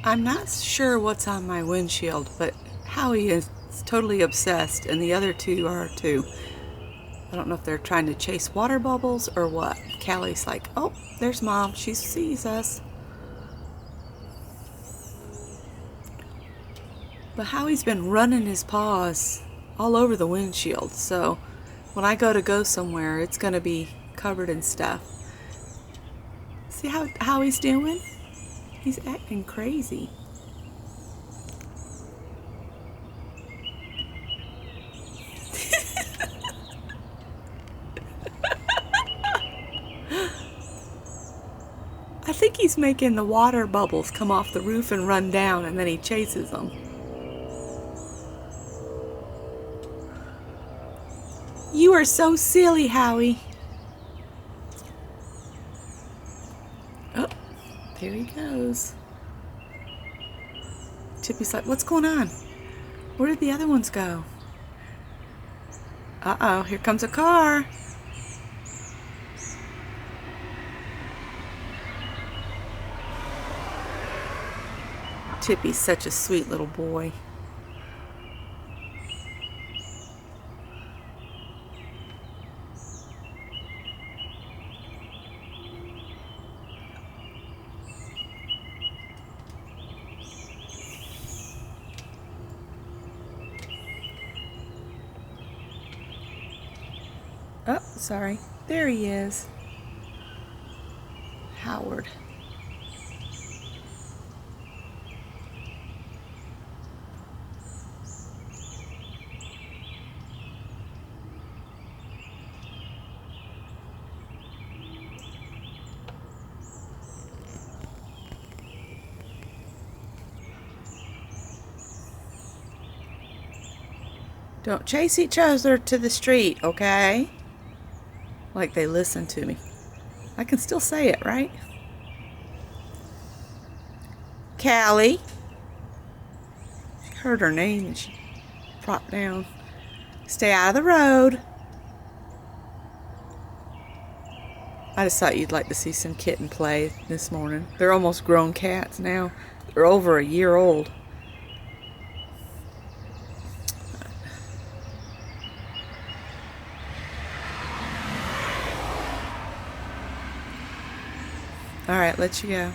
I'm not sure what's on my windshield, but Howie is totally obsessed, and the other two are too. I don't know if they're trying to chase water bubbles or what. Callie's like, oh, there's Mom. She sees us. But Howie's been running his paws all over the windshield, so when I go somewhere, it's going to be covered in stuff. See how Howie's doing? He's acting crazy. I think he's making the water bubbles come off the roof and run down, and then he chases them. You are so silly, Howie. Oh, there he goes. Chippy's like, what's going on? Where did the other ones go? Uh-oh, here comes a car. Chippy's such a sweet little boy. Oh, sorry. There he is. Howard. Don't chase each other to the street, okay? Like they listen to me. I can still say it, right? Callie. She heard her name and she dropped down. Stay out of the road. I just thought you'd like to see some kitten play this morning. They're almost grown cats now. They're over a year old. All right, let you go.